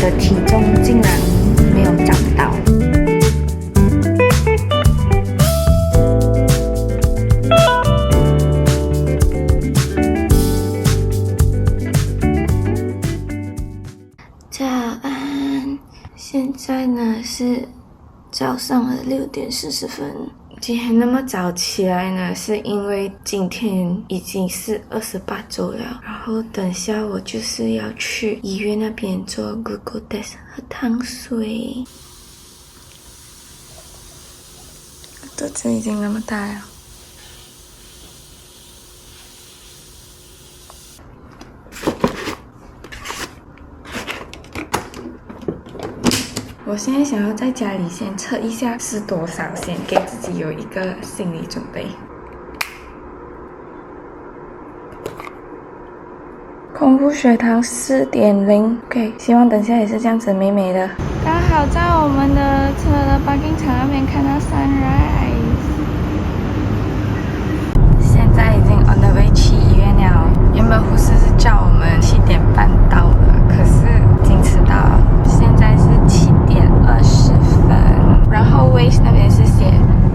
的体重竟然没有长到。早安，现在呢是早上的6点40分。今天那么早起来呢，是因为今天已经是28周了，然后等下我就是要去医院那边做 glucose test 喝糖水。肚子已经那么大了。我现在想要在家里先测一下是多少，先给自己有一个心理准备。空腹血糖4.0 ，OK， 希望等下也是这样子美美的。刚好在我们的车的parking场那边看到 sunrise。现在已经 on the way 去医院了，原本护士是叫我们7点半到的，可是已经迟到了。现在是7点20分，然后 Waze 那边是写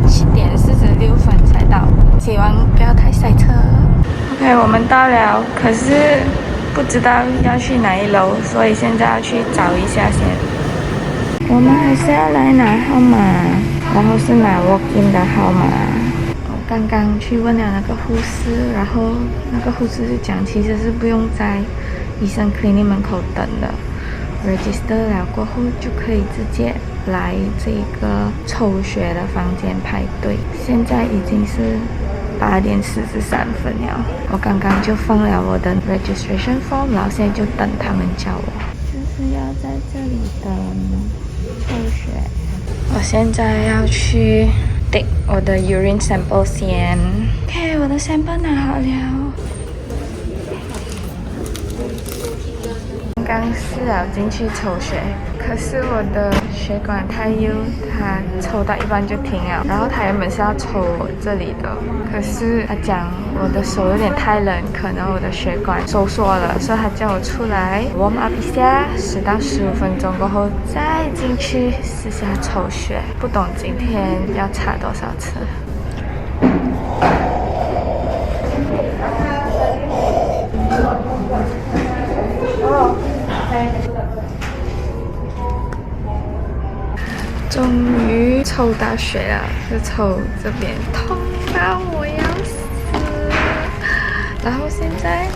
7点46分才到，希望不要太塞车。OK， 我们到了，可是不知道要去哪一楼，所以现在要去找一下先。我们还是要来拿号码，然后是拿 walk-in 的号码。我刚刚去问了那个护士，然后那个护士就讲，其实是不用在医生 clinic 门口等的。register 了过后就可以直接来这个抽血的房间排队。现在已经是8点43分了，我刚刚就放了我的 registration form， 然后现在就等他们叫我。就是要在这里等抽血。我现在要去 take 我的 urine sample 先。OK， 我的 sample 拿好了。刚试了进去抽血，可是我的血管太幼，它抽到一半就停了。然后他原本是要抽我这里的，可是他讲我的手有点太冷，可能我的血管收缩了，所以他叫我出来 warm up 一下，10到15分钟过后再进去试下抽血。不懂今天要插多少次。终于抽到血了，是抽这边，痛到我要死。然后现在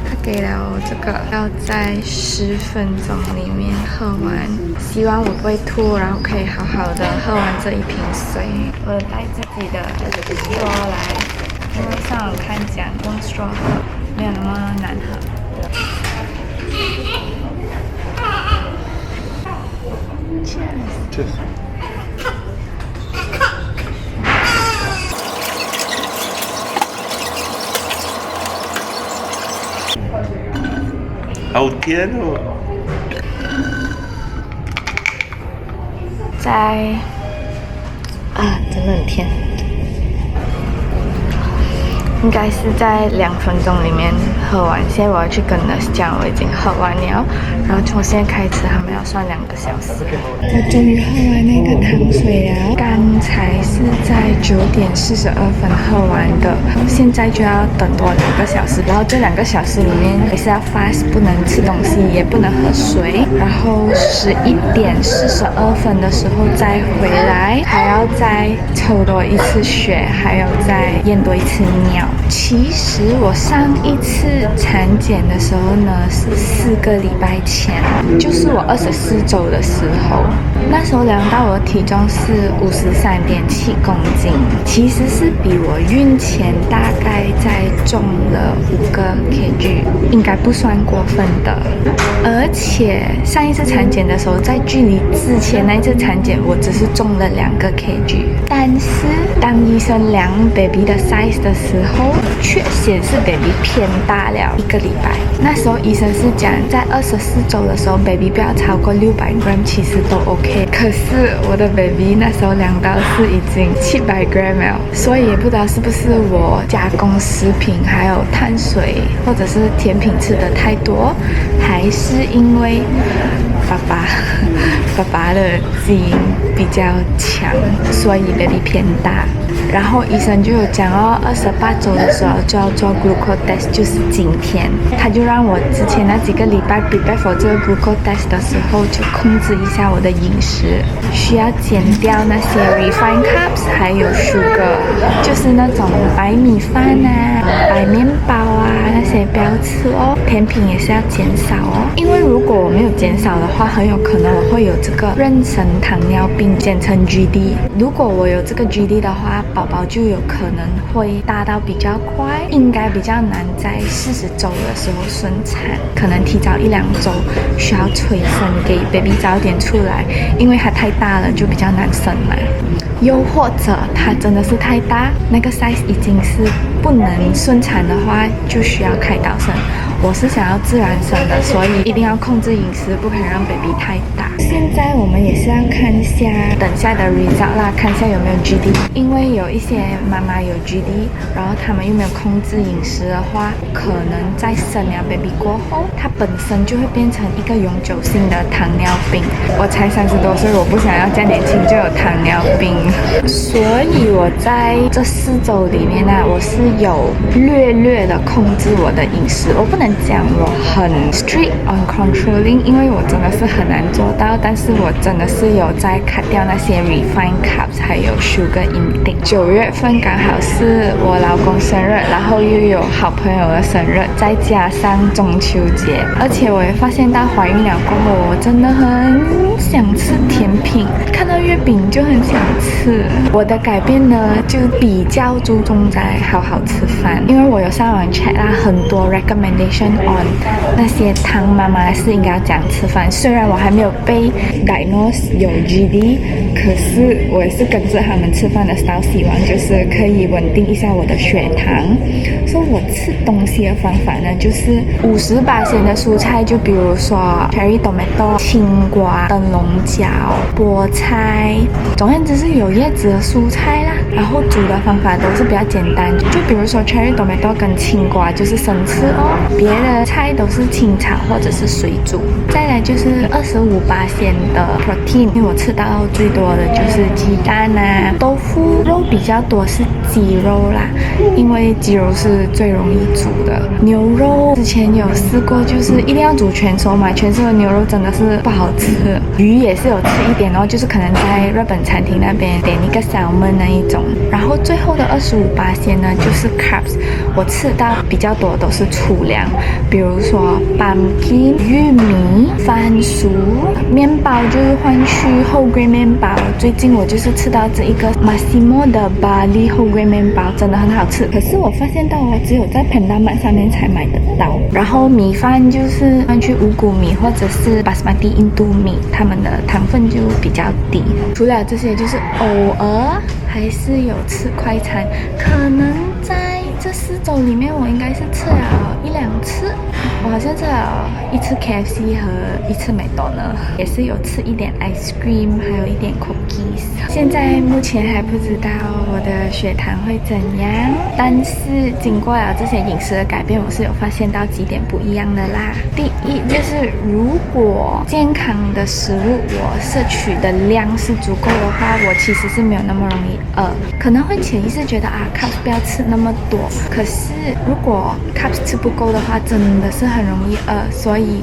他给了我这个，要在10分钟里面喝完，希望我不会吐，然后可以好好的喝完这一瓶水。我带自己的straw来，因为上网看讲用straw喝没有那么难喝。Cheers。好甜哦！真的很甜。应该是在2分钟里面喝完。现在我要去跟 nurse 讲我已经喝完了，然后从现在开始他们要算2个小时。我终于喝完那个糖水了，刚才是在9点42分喝完的，现在就要等多2个小时。然后这2个小时里面还是要 fast， 不能吃东西，也不能喝水。然后11点42分的时候再回来，还要再抽多一次血，还有再验多一次尿。其实我上一次产检的时候呢，是4个礼拜前，就是我24周的时候，那时候量到我的体重是53.7公斤，其实是比我孕前大概再重了5个 kg， 应该不算过分的。而且上一次产检的时候，在距离之前那一次产检，我只是重了2个 kg。但是当医生量 baby 的 size 的时后确显示 baby 偏大了1个礼拜。那时候医生是讲在24周的时候 baby 不要超过600 gram 其实都 OK。可是我的 baby 那时候量到是已经700 gram 了，所以也不知道是不是我加工食品还有碳水或者是甜品吃的太多，还是因为爸爸的基因比较强，所以 baby 偏大。然后医生就有讲哦，28周的时候就要做 glucose test， 就是今天。他就让我之前那几个礼拜 prepare for 这个 glucose test 的时候，就控制一下我的饮食，需要减掉那些 refined carbs， 还有 sugar， 就是那种白米饭啊、白面包啊那些不要吃哦。甜品也是要减少哦，因为如果我没有减少的话，很有可能我会有这个妊娠糖尿病，简称 GD。如果我有这个 GD 的话，宝宝就有可能会大到比较快，应该比较难在40周的时候生产，可能提早1-2周需要催生给 baby 早点出来，因为它太大了就比较难生嘛。又或者它真的是太大，那个 size 已经是不能顺产的话，就需要开刀生。我是想要自然生的，所以一定要控制饮食，不可以让 baby 太大。现在我们也是要看一下等下的 result 啦，看一下有没有 GD， 因为有一些妈妈有 GD， 然后他们又没有控制饮食的话，可能在生了 baby 过后，它本身就会变成一个永久性的糖尿病。我才30多岁，我不想要这样年轻就有糖尿病，所以我在这4周里面呢，我是有略的控制我的饮食。我不能讲我很 strict on controlling， 因为我真的是很难做到，但是我真的是有在 cut 掉那些 refined carbs 还有 sugar intake。9月份刚好是我老公生日，然后又有好朋友的生日，再加上中秋节，而且我也发现到怀孕了过后，我真的很想吃甜品，看到月饼就很想吃。我的改变呢，就比较注重在好好吃饭，因为我有上网 check 啦，很多 recommendation on 那些汤妈妈是应该要这样吃饭。虽然我还没有被 diagnose 有 GD， 可是我也是跟着他们吃饭的 style， 希望就是可以稳定一下我的血糖。所以我吃东西的方法呢，就是50%的蔬菜，就比如说 cherry tomato、青瓜、灯笼角、菠菜，总而言之是有叶子的蔬菜啦。然后煮的方法都是比较简单，就比如说 cherry tomato 跟青瓜就是生吃哦，别的菜都是清炒或者是水煮。再来就是25%的 protein， 因为我吃到最多的就是鸡蛋啊、豆腐，肉比较多是鸡肉啦，因为鸡肉是最容易煮的。牛肉之前有试过，就是一定要煮全熟嘛，全熟的牛肉真的是不好吃。鱼也是有吃一点哦，就是可能在日本餐厅那边点一个 salmon 那一种。然后最后的25%呢，就是 carbs， 我吃到比较多都是粗粮，比如说 pumpkin、玉米、番薯、面包就是换去 whole grain 面包。最近我就是吃到这一个 Massimo 的 barley whole grain 面包，真的很好吃。可是我发现到只有在 Pandamart 上面才买得到。然后米饭就是换去五谷米或者是 Basmati 印度米，他们的糖分就比较低。除了这些，就是偶尔还是有吃快餐，可能在这4周里面，我应该是吃了1-2次。我好像吃了1次 KFC 和1次麦当劳，也是有吃一点 ice cream， 还有一点 cookies。现在目前还不知道我的血糖会怎样，但是经过了这些饮食的改变，我是有发现到几点不一样的啦。第一就是如果健康的食物我摄取的量是足够的话，我其实是没有那么容易饿，可能会潜意识觉得carbs 不要吃那么多，可是如果 carbs 吃不够的话，真的是很容易饿，所以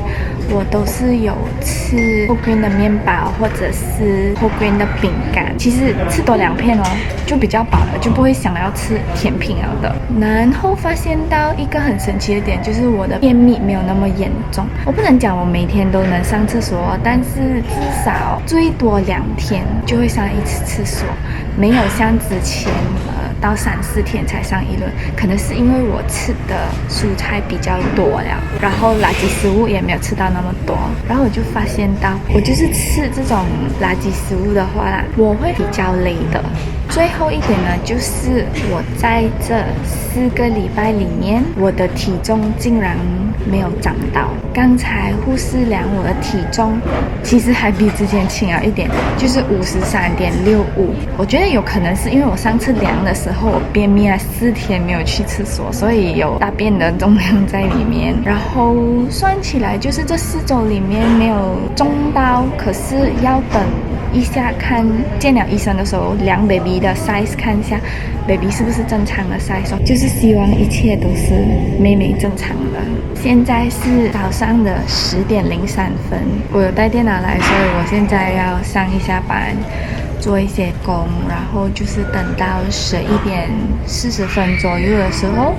我都是有吃 whole grain 的面包或者是 whole grain 的饼干，其实吃多2片哦，就比较饱了，就不会想要吃甜品了的。然后发现到一个很神奇的点，就是我的便秘没有那么严重。我不能讲我每天都能上厕所，但是至少最多2天就会上1次厕所，没有像之前到3-4天才上1轮，可能是因为我吃的蔬菜比较多了，然后垃圾食物也没有吃到那么多，然后我就发现到，我就是吃这种垃圾食物的话啦，我会比较累的。最后一点呢，就是我在这4个礼拜里面，我的体重竟然没有长到。刚才护士量我的体重，其实还比之前轻了一点，就是53.65。我觉得有可能是因为我上次量的时候，我便秘了4天没有去厕所，所以有大便的重量在里面。然后算起来，就是这4周里面没有重到，可是要等一下看见了医生的时候量 baby 的 size， 看一下 baby 是不是正常的 size， 就是希望一切都是妹妹正常的。现在是早上的10:03，我有带电脑来，所以我现在要上一下班，做一些工，然后就是等到11:40左右的时候，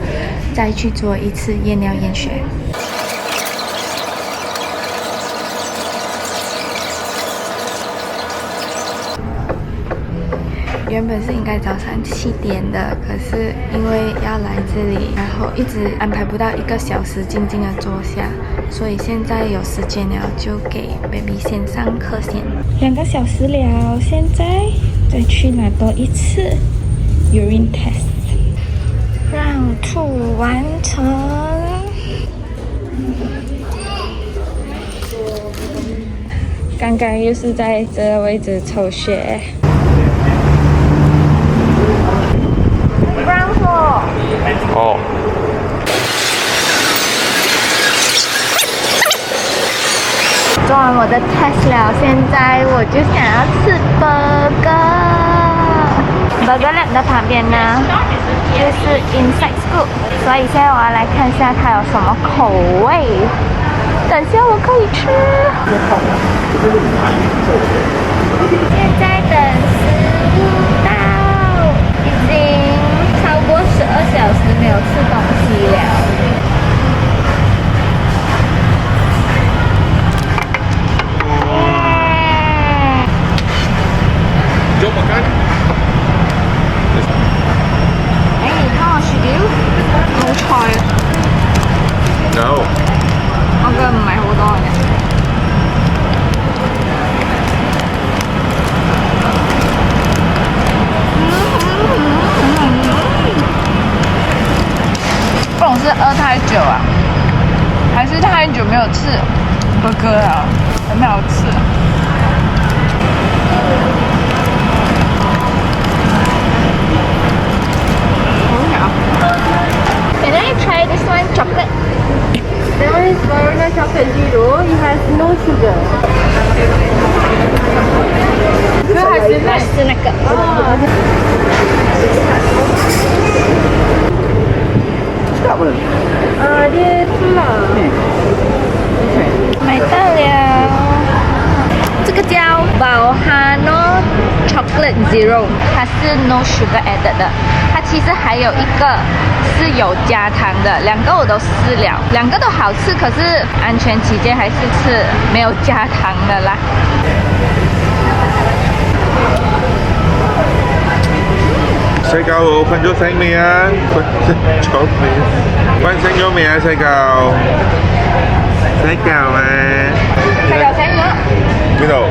再去做一次验尿验血。原本是应该早上7点的，可是因为要来这里，然后一直安排不到1个小时静静的坐下，所以现在有时间了，就给 baby 先上课先。2个小时了，现在再去拿多一次 urine test， 让吐完成。刚刚又是在这个位置抽血。哦，做完我的 test 了，现在我就想要吃 burger。burger lab 的旁边呢，就是 Inside Scoop， 所以现在我要来看一下它有什么口味，等下我可以吃。现在等食物到，已经超过12小时没有吃东西了。jom makan. How much do you? No choice. No. 我個唔係好多嘅。不懂是饿太久啊，还是太久没有吃burger啊，很好吃。Can I try this one chocolate? That one is Verona chocolate zero. It has no sugar. 就还是那个。Tak apa? Dia tulang. 买到了，这个叫 Valhano Chocolate Zero， 它是 no sugar added 的。它其实还有一个是有加糖的，2个我都试了，2个都好吃，可是安全起见还是吃没有加糖的啦。Xe cầu phân vô xanh mì á, chốt mì, phân xanh vô mì á xe cầu mà. Xe cầu xanh nữa. Biết đâu.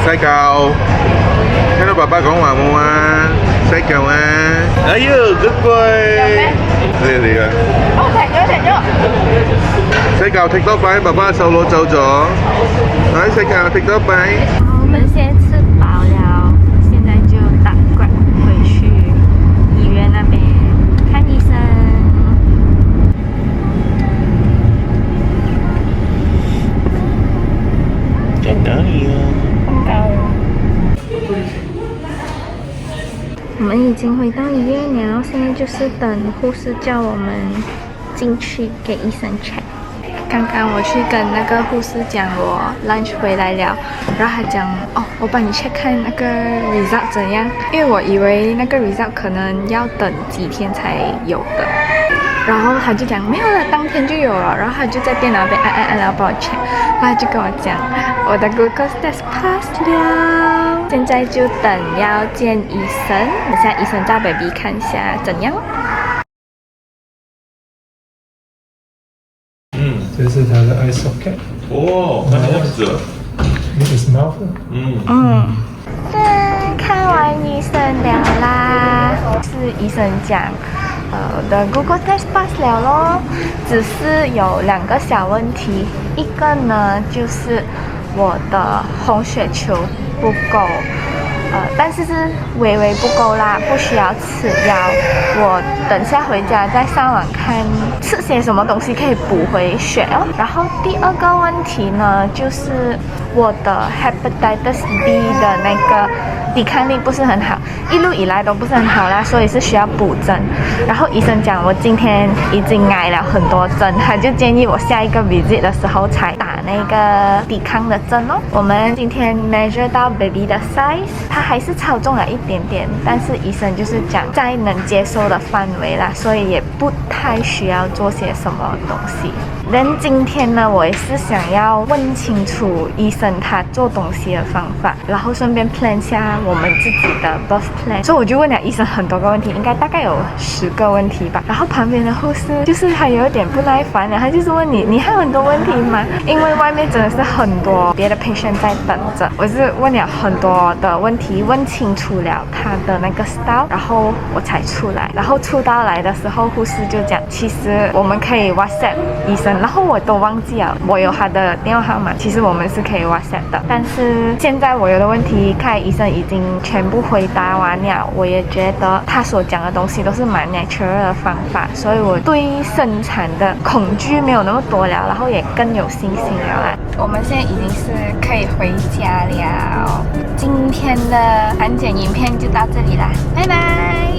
Xe cầu. Thế nó bà講話冇啊，xe cầu à. Ấy good boy. Gì gì à? Thiệt nữa. Xe cầu thích tốt bái, bà sâu lỗ trâu chó. Đấy, xe cầu thích tốt bái. 我们先吃饱了，现在就打Grab回去医院那边看医生。在哪里啊？我们已经回到医院了，现在就是等护士叫我们进去给医生 check。刚刚我去跟那个护士讲我 lunch 回来了，然后他讲哦，我帮你 check 看那个 result 怎样，因为我以为那个 result 可能要等几天才有的，然后他就讲没有了，当天就有了，然后他就在电脑那边按，然后帮我 check， 他就跟我讲我的 glucose test pass 了，现在就等要见医生，等下医生照 baby 看一下怎样。这是它的 eye socket， 哦，那样子。那个是 mouth。对。看完医生了啦，是医生讲，我的 Google Test pass 了咯，只是有2个小问题，一个呢就是我的红血球不够。但是微微不够啦，不需要吃药。我等下回家再上网看吃些什么东西可以补回血哦。然后第2个问题呢，就是我的 Hepatitis B 的那个抵抗力不是很好，一路以来都不是很好啦，所以是需要补针。然后医生讲我今天已经挨了很多针，他就建议我下一个 visit 的时候才打那个抵抗的针哦。我们今天 measure 到 baby 的 size， 它还是超重了一点点，但是医生就是讲在能接受的范围啦，所以也不太需要做些什么东西。今天呢，我也是想要问清楚医生他做东西的方法，然后顺便 plan 下我们自己的 birth plan。所以我就问了医生很多个问题，应该大概有10个问题吧。然后旁边的护士就是他有一点不耐烦了，他就是问你还有很多问题吗？因为外面真的是很多别的 patient 在等着。我是问了很多的问题，问清楚了他的那个 style， 然后我才出来。然后出到来的时候，护士就讲，其实我们可以 WhatsApp 医生。然后我都忘记了，我有他的电话号码，其实我们是可以 WhatsApp 的。但是现在我有的问题，看医生已经全部回答完了，我也觉得他所讲的东西都是蛮 natural 的方法，所以我对生产的恐惧没有那么多了，然后也更有信心了啦。我们现在已经是可以回家了，今天的安检影片就到这里啦，拜拜。